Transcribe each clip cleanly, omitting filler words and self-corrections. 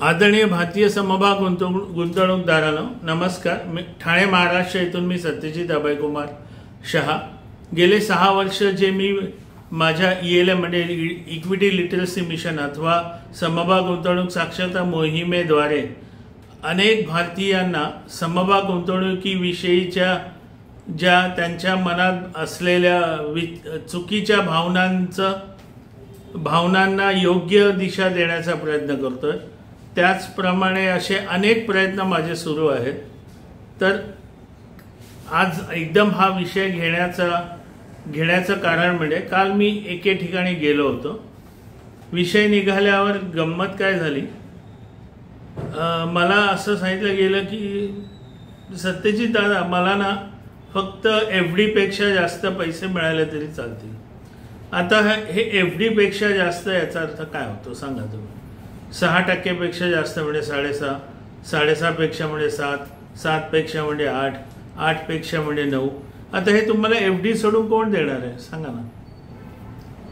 आदरणीय भारतीय समभाग गुंतवणूकदारांनो नमस्कार। मी ठाणे महाराष्ट्र येथून मी सत्यजित अभयकुमार शहा। गेले 6 वर्ष जे मी माझ्या ELM म्हणजे इक्विटी लिटरसी मिशन अथवा समभाग गुंतवणूक साक्षरता मोहिमेद्वारे अनेक भारतीयांना समभाग गुंतवणुकीविषयीच्या ज्या त्यांच्या मनात असलेल्या चुकीच्या भावनांना योग्य दिशा देण्याचा प्रयत्न करतोय। त्याचप्रमाणे असे अनेक प्रयत्न माझे सुरू आहेत। तर आज एकदम हा विषय घेण्याचं कारण म्हणजे काल मी एके ठिकाणी गेलो होतो। विषय निघाल्यावर गंमत काय झाली, मला असं सांगितलं गेलं की सत्यजित दादा मला ना फक्त FD पेक्षा जास्त पैसे मिळाले तरी चालतील। आता हे FD पेक्षा जास्त याचा अर्थ काय होतो सांगा तुम्ही। 6% पेक्षा जास्त म्हणजे 6.5, 6.5 पेक्षा म्हणजे 7, 7 पेक्षा म्हणजे 8, 8 पेक्षा म्हणजे 9। आता हे तुम्हाला FD सोडून कोण देणार आहे सांगा ना।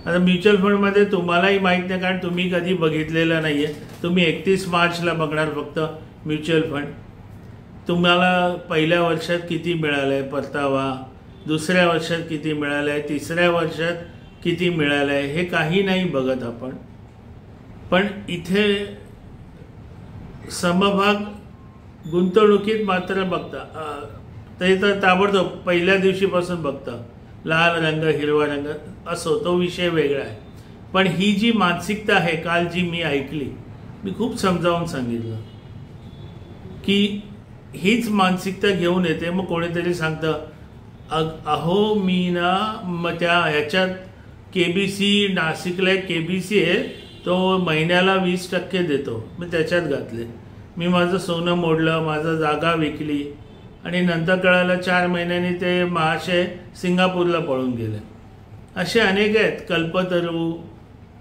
आता म्युच्युअल फंडमध्ये तुम्हालाही माहीत नाही, कारण तुम्ही कधी बघितलेलं नाही आहे। तुम्ही 31 मार्चला बघणार फक्त म्युच्युअल फंड। तुम्हाला पहिल्या वर्षात किती मिळालंय परतावा, दुसऱ्या वर्षात किती मिळालंय, तिसऱ्या वर्षात किती मिळालंय हे काही नाही बघत आपण। पण इथे समभाग गुंतवणुकीत मात्र बघता ते तर ताबडतोब पहिल्या दिवशीपासून बघता लाल रंग हिरवा रंग असो, तो विषय वेगळा आहे। पण ही जी मानसिकता आहे काल जी मी ऐकली, मी खूप समजावून सांगितलं की हीच मानसिकता घेऊन येते। मग कोणीतरी सांगतं अहो मी ना मग त्या ह्याच्यात KBC नाशिकला KBC आहे, तो महिन्याला 20% देतो, मी त्याच्यात घातले। मी माझं सोनं मोडलं, माझं जागा विकली आणि नंतर कळालं 4 महिन्यांनी ते महाशय सिंगापूरला पळून गेले। असे अनेक आहेत। कल्पतरू,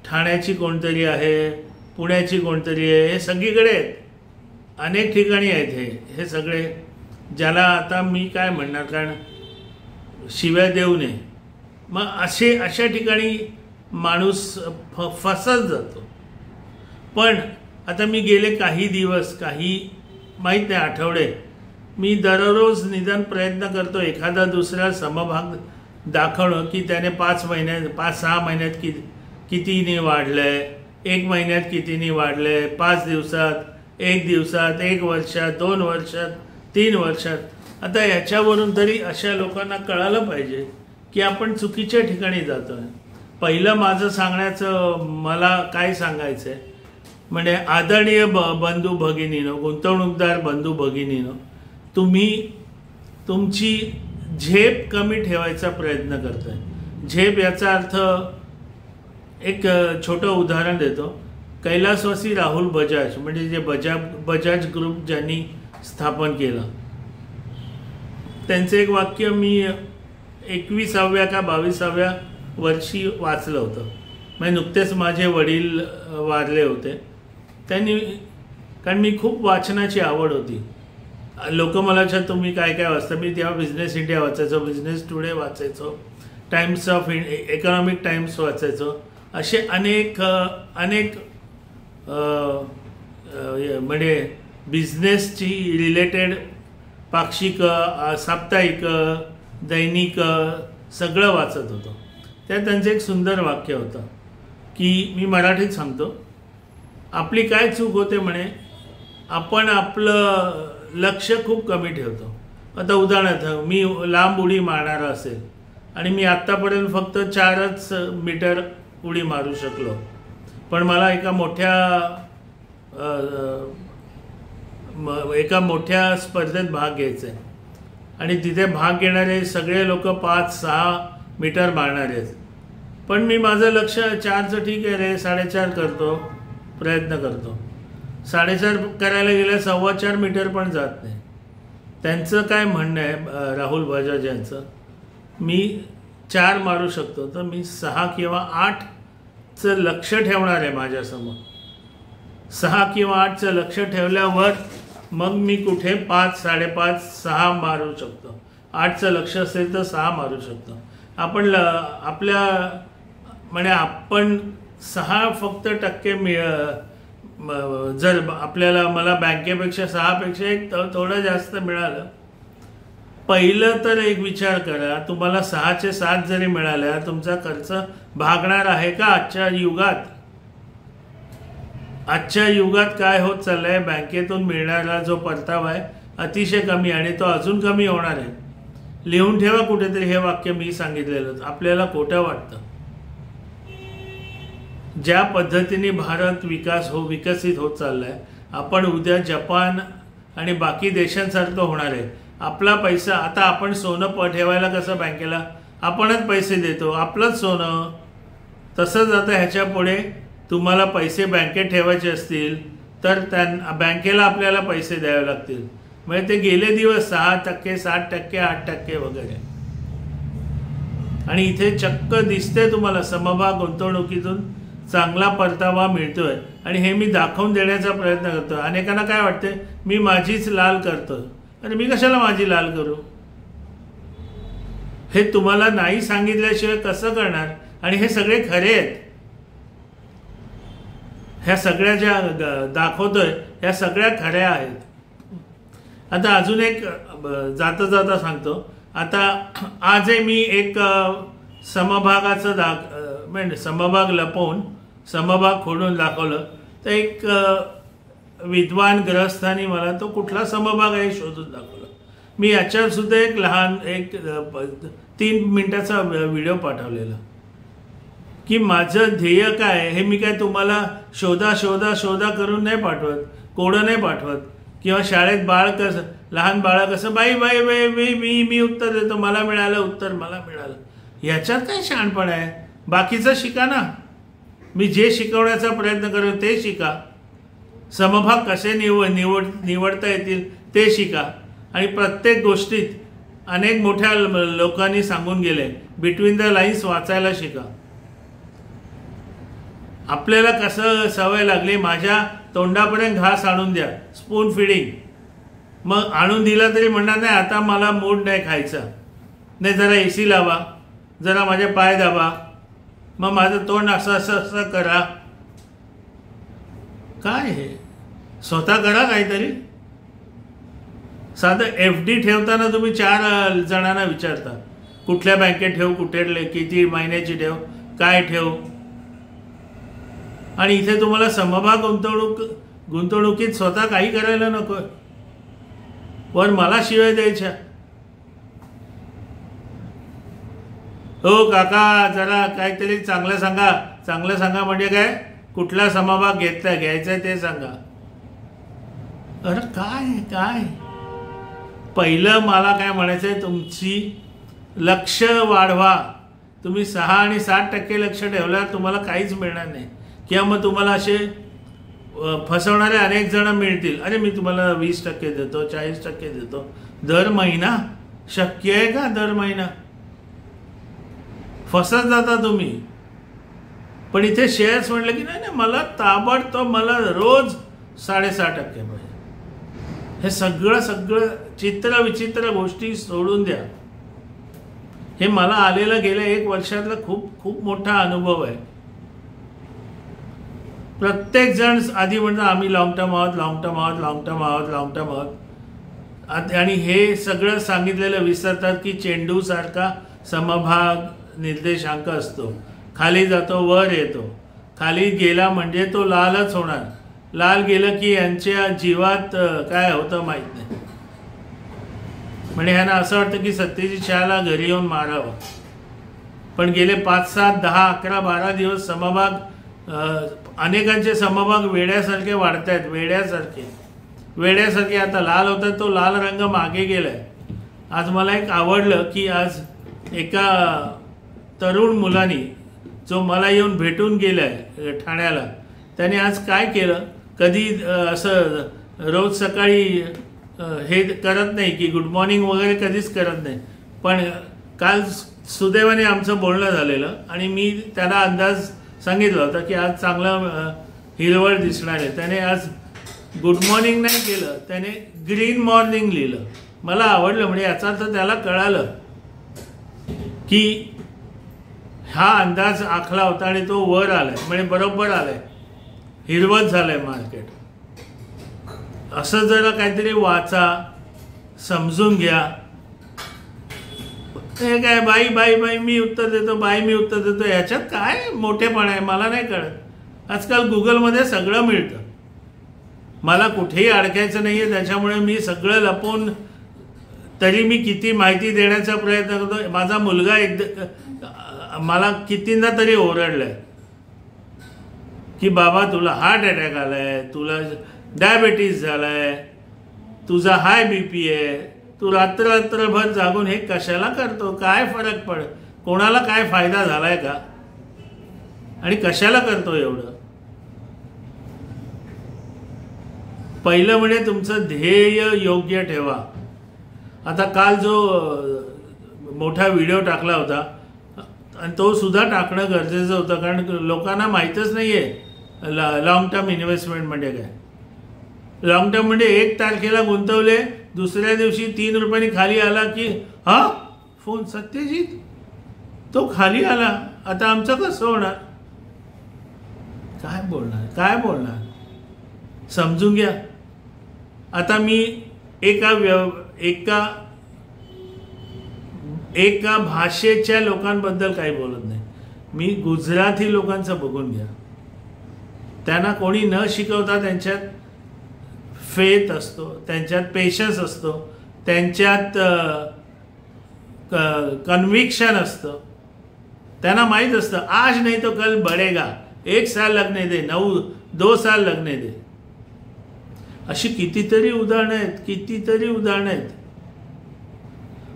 ठाण्याची कोणतरी आहे, पुण्याची कोणतरी आहे, हे सगळीकडे आहेत, अनेक ठिकाणी आहेत। हे सगळे ज्याला आता मी काय म्हणणार, कारण शिव्या देऊ नये, मग अशा ठिकाणी माणूस फसत जातो। पण आता मी गेले काही दिवस, काही माहीत नाही आठवडे, मी दररोज निदान प्रयत्न करतो एखादा दुसरा समभाग दाखवणं की त्याने 5-6 महिन्यात कितीने वाढलंय, 1 महिन्यात कितीने वाढलंय, 5 दिवसात, 1 दिवसात, 1 वर्षात, 2 वर्षात, 3 वर्षात। आता याच्यावरून तरी अशा लोकांना कळालं पाहिजे की आपण चुकीच्या ठिकाणी जातोय। पहिलं माझं सांगण्याचं मला काय सांगायचंय म्हणजे आदरणीय बंधू भगिनीनो, गुंतवणूकदार बंधू भगिनीनो, तुम्ही तुमची झेप कमी ठेवायचा प्रयत्न करताय। झेप याचा अर्थ एक छोटं उदाहरण देतो। कैलासवासी राहुल बजाज म्हणजे जे बजाज ग्रुप ज्यांनी स्थापन केलं, त्यांचं एक वाक्य मी 21व्या का 22व्या वर्षी वाचलं होतं। म्हणजे नुकतेच माझे वडील वारले होते, त्यांनी, कारण मी खूप वाचनाची आवड होती। लोक मला तुम्ही काय काय वाचता, मी तेव्हा बिझनेस इंडिया वाचायचो, बिझनेस टुडे वाचायचो, टाइम्स ऑफ इकॉनॉमिक टाइम्स वाचायचो। असे अनेक म्हणजे बिझनेसची रिलेटेड पाक्षिक, साप्ताहिक, दैनिक सगळं वाचत होतो। त्यात त्यांचं एक सुंदर वाक्य होतं की मी मराठीत सांगतो, आपली काय चूक होते म्हणे, आपण आपलं लक्ष खूप कमी ठेवतो। आता उदाहरणार्थ मी लांब उडी मारणारा असेल आणि मी आत्तापर्यंत फक्त 4च मीटर उडी मारू शकलो, पण मला एका मोठ्या स्पर्धेत भाग घ्यायचा आहे आणि तिथे भाग घेणारे सगळे लोक 5-6 मीटर मारणारे आहेत, पण मी माझं लक्ष 4चं ठीक आहे रे 4.5 करतो, प्रयत्न करतो। 4.5 करायला गेल्या 4.25 मीटर पण जात नाही। त्यांचं काय म्हणणं आहे राहुल बजाज यांचं, मी 4 मारू शकतो तर मी 6 किंवा 8चं लक्ष ठेवणार आहे माझ्यासमोर। 6 किंवा 8चं लक्ष ठेवल्यावर मग मी कुठे 5, 5.5, 6 मारू शकतो। 8चं लक्ष असेल तर 6 मारू शकतो। आपण आपल्या म्हणजे आपण 6 फक्त टक्के जर आपल्याला मला बँकेपेक्षा 6पेक्षा एक थोडं जास्त मिळालं, पहिलं तर एक विचार करा, तुम्हाला 6चे 7 जरी मिळाल्या तुमचा खर्च भागणार आहे का आजच्या युगात? आजच्या युगात काय होत चाललंय, बँकेतून मिळणारा जो परतावा आहे अतिशय कमी आणि तो अजून कमी होणार आहे. लिहून ठेवा कुठेतरी हे वाक्य मी सांगितलेलं. आपल्याला खोटं वाटतं. ज्या पद्धतीने भारत विकसित होत चाललाय, आपण उद्या जपान आणि बाकी देशांसारखं होणार आहे. आपला पैसा आता आपण सोनं ठेवायला कसं बँकेला आपणच पैसे देतो, आपलंच सोनं, तसंच आता ह्याच्या पुढे तुम्हाला पैसे बँकेत ठेवायचे असतील तर बँकेला आपल्याला पैसे द्यावे लागतील. म्हणजे ते गेले दिवस 6%, 7%, 8% वगैरे. आणि इथे चक्क दिसते तुम्हाला समभाग गुंतवणुकीतून चांगला परतावा मिळतोय आणि हे मी दाखवून देण्याचा प्रयत्न करतो. अनेकांना काय वाटते मी माझीच लाल करतो. अरे मी कशाला माझी लाल करू? हे तुम्हाला नाही सांगितल्याशिवाय कसं करणार? आणि हे सगळे खरे आहेत. ह्या सगळ्या ज्या दाखवतोय ह्या सगळ्या खऱ्या आहेत. आता अजून एक जाता जाता सांगतो. आता आजही मी एक समभागाचं म्हणजे समभाग लपवून समभाग खोडून दाखवलं तर एक विद्वान ग्रहस्थानी मला तो कुठला समभाग आहे शोधून दाखवलं. मी याच्यावर सुद्धा एक लहान 3 मिनिटाचा व्हिडिओ पाठवलेला की माझं ध्येय काय हे मी काय तुम्हाला शोधा करून नाही पाठवत, कोडं नाही पाठवत. किंवा शाळेत लहान बाळ कसं बाई बाई बाई मी उत्तर देतो, मला मिळालं उत्तर, मला मिळालं. ह्याच्यात काय शहाणपण आहे? बाकीचं शिका ना. मी जे शिकवण्याचा प्रयत्न करतो ते शिका. समभाग कसे निवडता येतील ते शिका. आणि प्रत्येक गोष्टीत अनेक मोठ्या लोकांनी सांगून गेले बिटवीन द लाईन्स वाचायला शिका. आपल्याला कसं सवय लागली, माझ्या तोंडापर्यंत घास आणून द्या, स्पून फिडिंग. मग आणून दिला तरी म्हणणार नाही आता मला मूड नाही खायचा, नाही जरा AC लावा, जरा माझे पाय दाबा, मग माझं तोंड असं करा. काय हे? स्वतः करा काहीतरी. साधं FD ठेवताना तुम्ही 4 जणांना विचारता कुठल्या बँकेत ठेव, कुठे किती महिन्याची ठेव, काय ठेव. आणि इथे तुम्हाला समभाग गुंतवणुकीत स्वतः काही करायला नको, वर मला शिवाय द्यायच्या. हो काका जरा काहीतरी चांगलं सांगा. चांगलं सांगा म्हणजे काय? कुठला समभाग घ्यायचा ते सांगा. अरे काय पहिलं मला काय म्हणायचंय, तुमची लक्ष वाढवा. तुम्ही 6 आणि 7% लक्ष ठेवल्यावर तुम्हाला काहीच मिळणार नाही. किंवा मग तुम्हाला असे फसवणारे अनेक जण मिळतील. अरे मी तुम्हाला 20% देतो, 40% देतो दर महिना. शक्य आहे का दर महिना? फसत जाता तुम्ही. पण इथे शेअर्स म्हटलं की नाही मला ताबडतोब मला रोज 6.5% पाहिजे. हे सगळं चित्र विचित्र गोष्टी सोडून द्या. हे मला आलेला गेल्या 1 वर्षातला खूप मोठा अनुभव आहे. प्रत्येक जण आधी म्हणतात आम्ही लॉंग टर्म आहोत. आणि हे सगळं सांगितलेलं विसरतात की चेंडू सारखा समभाग निर्देशांक असतो. खाली जातो वर येतो. खाली गेला म्हणजे तो लालच होणार. लाल गेलं की यांच्या जीवात काय होतं माहीत नाही. म्हणजे ह्यांना असं वाटतं की सत्तेची चहाला घरी येऊन मारावं. पण गेले 5, 7, 10, 11, 12 दिवस समभाग अनेकांचे समभाग वेड्यासारखे वाढत आहेत. वेड्यासारखे आता लाल होतात. तो लाल रंग मागे गेलाय. आज मला एक आवडलं की आज एका तरुण मुलानी जो मला येऊन भेटून गेलाय ठाण्याला, त्याने आज काय केलं, कधी असं रोज सकाळी हे करत नाही की गुड मॉर्निंग वगैरे कधीच करत नाही. पण काल सुदैवाने आमचं बोलणं झालेलं आणि मी त्याला अंदाज सांगितलं होतं की आज चांगलं हिरवळ दिसणार आहे. त्याने आज गुड मॉर्निंग नाही केलं, त्याने ग्रीन मॉर्निंग लिहिलं. मला आवडलं. म्हणजे याचा अर्थ त्याला कळालं की हा अंदाज आखला होता आणि तो वर आलाय, म्हणजे बरोबर आलाय. हिरवत झालंय मार्केट. असं जरा काहीतरी वाचा, समजून घ्या. हे काय बाई बाई बाई मी उत्तर देतो, बाई मी उत्तर देतो, याच्यात काय मोठेपण आहे मला नाही कळत. आजकाल गुगलमध्ये सगळं मिळतं. मला कुठेही अडकायचं नाही आहे, त्याच्यामुळे मी सगळं लपवून तरी मी किती माहिती देण्याचा प्रयत्न करतो. माझा मुलगा मला कितींदा तरी ओरडलाय की बाबा तुला हार्ट अटॅक आलाय, तुला डायबिटीज झालाय, तुझा हाय BP आहे, तू रात्रभर जागून हे कशाला करतो, काय फरक पड, कोणाला काय फायदा झालाय का, आणि कशाला करतो एवढं. पहिलं म्हणजे तुमचं ध्येय योग्य ठेवा. आता काल जो मोठा व्हिडिओ टाकला होता आणि तो सुद्धा टाकणं गरजेचं होतं, कारण लोकांना माहीतच नाही आहे लॉंग टर्म इन्व्हेस्टमेंट म्हणजे काय. लॉंग टर्म म्हणजे 1 तारखेला गुंतवले, दुसऱ्या दिवशी 3 रुपयांनी खाली आला की हा फोन सत्यजित तो खाली आला, आता आमचं कसं होणार. काय बोलणार समजून घ्या. आता मी एका भाषेच्या लोकांबद्दल काही बोलत नाही. मी गुजराती लोकांचं बघून घ्या. त्यांना कोणी न शिकवता त्यांच्यात फेथ असतो, त्यांच्यात पेशन्स असतो, त्यांच्यात कन्विक्शन असतं. त्यांना माहीत असतं आज नाही तो कल बढ़ेगा, 1 साल लगने दे, 2 साल लगने दे. अशी कितीतरी उदाहरणं आहेत.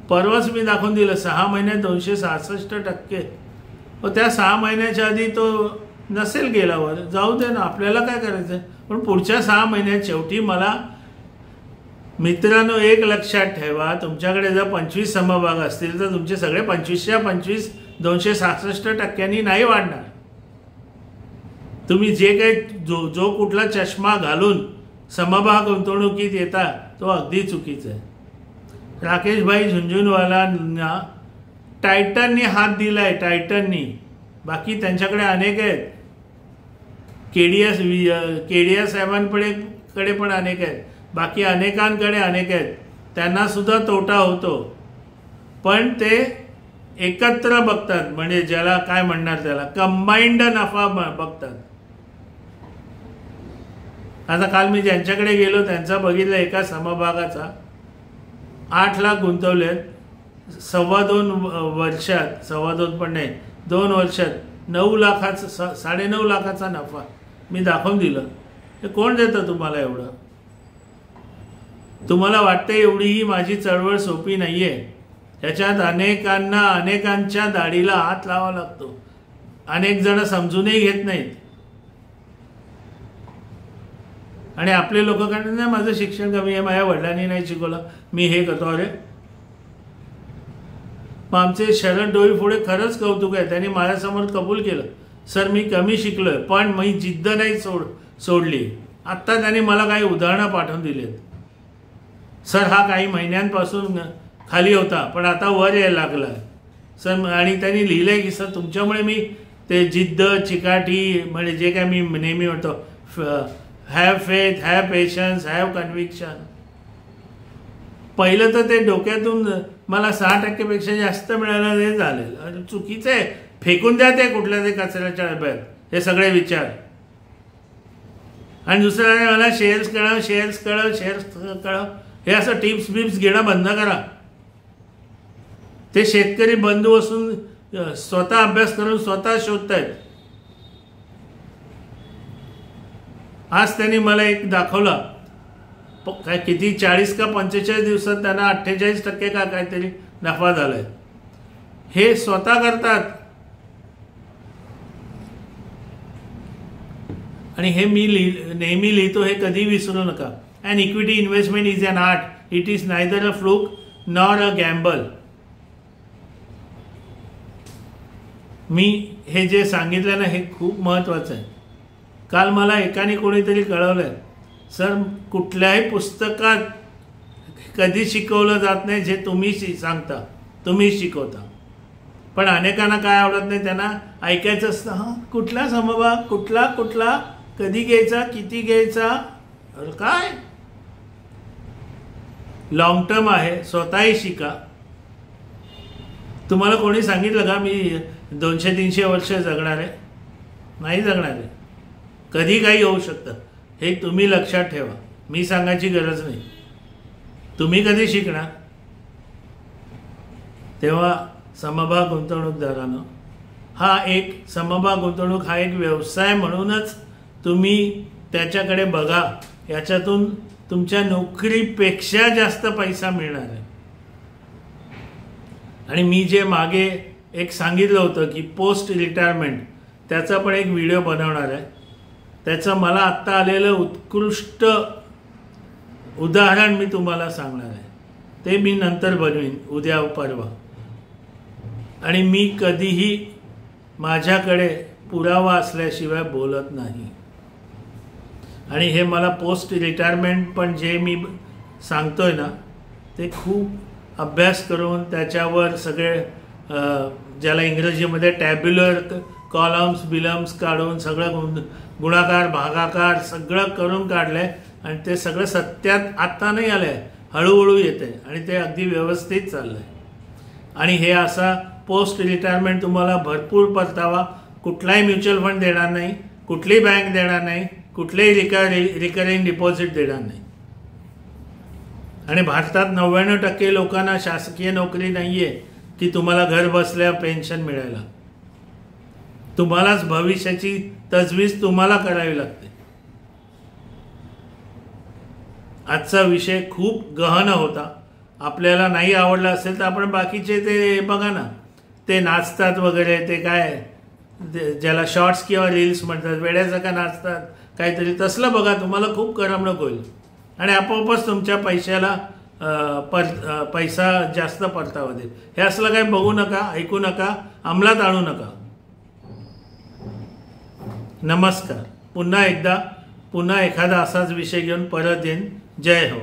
परवाच मी दाखवून दिलं 6 महिन्यात 266%. व त्या 6 महिन्याच्या आधी तो नसेल गेलावर जाऊ दे ना, आपल्याला काय करायचं. पण पुढच्या 6 महिन्यात शेवटी मला मित्रांनो एक लक्षात ठेवा, तुमच्याकडे जर 25 समभाग असतील तर तुमचे सगळे 25च्या 25 266% नाही वाढणार. तुम्ही जे काही जो कुठला चष्मा घालून समभाग गुंतवणुकीत येता तो अगदी चुकीचा आहे. राकेश भाई झुंझुनवालांना टायटननी हात दिलाय, टायटननी. बाकी त्यांच्याकडे अनेक आहेत. केडिया साहेबांकडे पण अनेक आहेत. बाकी अनेकांकडे अनेक आहेत. त्यांना सुद्धा तोटा होतो, पण ते एकत्र बघतात, म्हणजे ज्याला काय म्हणणार त्याला कंबाइंड नफा बघतात. आता काल मी ज्यांच्याकडे गेलो त्यांचा बघितलं, एका समभागाचा 8 लाख गुंतवलेत. 2.25 वर्षात, 2.25 पण नाही 2 वर्षात 9 लाखाचा 9.5 लाखाचा नफा मी दाखवून दिलं. हे कोण देतं तुम्हाला एवढं. तुम्हाला वाटतं एवढीही माझी चळवळ सोपी नाहीये. ह्याच्यात अनेकांच्या दाढीला हात लावावा लागतो. अनेक जण समजूनही घेत नाहीत. आणि आपले लोक म्हणतात नाही माझं शिक्षण कमी आहे, माझ्या वडिलांनी नाही शिकवलं, मी हे करतो. अरे मग आमचे शरद डोईफोडे खरंच कौतुक आहे. त्यांनी माझ्यासमोर कबूल केलं, सर मी कमी शिकलोय पण मी जिद्द नाही सोडली. आत्ता त्यांनी मला काही उदाहरणं पाठवून दिलेत. सर हा काही महिन्यांपासून खाली होता पण आता वर यायला लागला सर. आणि त्यांनी लिहिलंय की सर तुमच्यामुळे मी ते जिद्द चिकाटी म्हणजे जे काय मी नेहमी म्हणतो, have faith, have patience, have conviction. पहिलं तर ते डोक्यातून मला 6% पेक्षा जास्त मिळालं ते चालेल, चुकीचं आहे, फेकून द्या ते कुठल्या ते कचऱ्याच्या डब्यात हे सगळे विचार. आणि दुसऱ्या मला शेअर्स कळव हे असं टिप्स घेणं बंद करा. ते शेतकरी बंधू असून स्वतः अभ्यास करून स्वतः शोधतायत. आज त्यांनी मला एक दाखवला, काय किती 40 का 45 दिवसात त्यांना 48% का काहीतरी नफा झालाय. हे स्वतः करतात. आणि हे मी नेहमी लिहितो, हे कधी विसरू नका. And equity investment is an art, it is neither a fluke nor a gamble. मी हे जे सांगितलं ना हे खूप महत्त्वाचं आहे. काल मला एकाने कोणीतरी कळवलंय, सर कुठल्याही पुस्तकात कधी शिकवलं जात नाही जे तुम्ही सांगता, तुम्ही शिकवता. पण अनेकांना काय आवडत नाही, त्यांना ऐकायचं असतं, हां कुठला समभाग कुठला कधी घ्यायचा, किती घ्यायचा, अरे काय लॉंग टर्म आहे, स्वतःही शिका. तुम्हाला कोणी सांगितलं का मी 200-300 वर्ष जगणार आहे? नाही जगणार आहे. कधी काही होऊ शकतं, हे तुम्ही लक्षात ठेवा. मी सांगायची गरज नाही. तुम्ही कधी शिकणार? तेव्हा समभाग गुंतवणूकदारांनो, हा एक समभाग गुंतवणूक हा एक व्यवसाय म्हणूनच तुम्ही त्याच्याकडे बघा. याच्यातून तुमच्या नोकरीपेक्षा जास्त पैसा मिळणार आहे. आणि मी जे मागे एक सांगितलं होतं की पोस्ट रिटायरमेंट, त्याचा पण एक व्हिडिओ बनवणार आहे. त्याचं मला आत्ता आलेलं उत्कृष्ट उदाहरण मी तुम्हाला सांगणार आहे. ते मी नंतर बनवीन, उद्या परवा. आणि मी कधीही माझ्याकडे पुरावा असल्याशिवाय बोलत नाही. आणि हे मला पोस्ट रिटायरमेंट पण जे मी सांगतोय ना, ते खूप अभ्यास करून त्याच्यावर सगळे ज्याला इंग्रजीमध्ये टॅब्युलर कॉलम्स बिलम्स काढून सगळं गुणाकार भागाकार सगळं करून काढलंय. आणि ते सगळं सत्यात आत्ता नाही आलंय, हळूहळू येते आणि ते अगदी व्यवस्थित चाललंय. आणि हे असा पोस्ट रिटायरमेंट तुम्हाला भरपूर परतावा कुठलाही म्युच्युअल फंड देणार नाही, कुठलीही बँक देणार नाही, कुठलेही रिकरिंग डिपॉझिट देणार नाही. आणि भारतात 99% लोकांना शासकीय नोकरी नाहीये की तुम्हाला घर बसल्या पेन्शन मिळायला. तुम्हालाच भविष्याची तजवीज तुम्हाला करावी लागते. आजचा विषय खूप गहन होता. आपल्याला नाही आवडला असेल तर आपण बाकीचे ते बघा ना, ते नाचतात वगैरे, ते काय ज्याला शॉर्ट्स किंवा रील्स म्हणतात, वेड्यासारखं नाचतात काहीतरी, तसलं बघा. तुम्हाला खूप करमणूक होईल आणि आपोआपच तुमच्या पैशाला पैसा जास्त परतावा देईल. हे असलं काही बघू नका, ऐकू नका, अंमलात आणू नका. नमस्कार. पुन्हा एकदा एखादा असाच विषय घेऊन परत येईन. जय हो.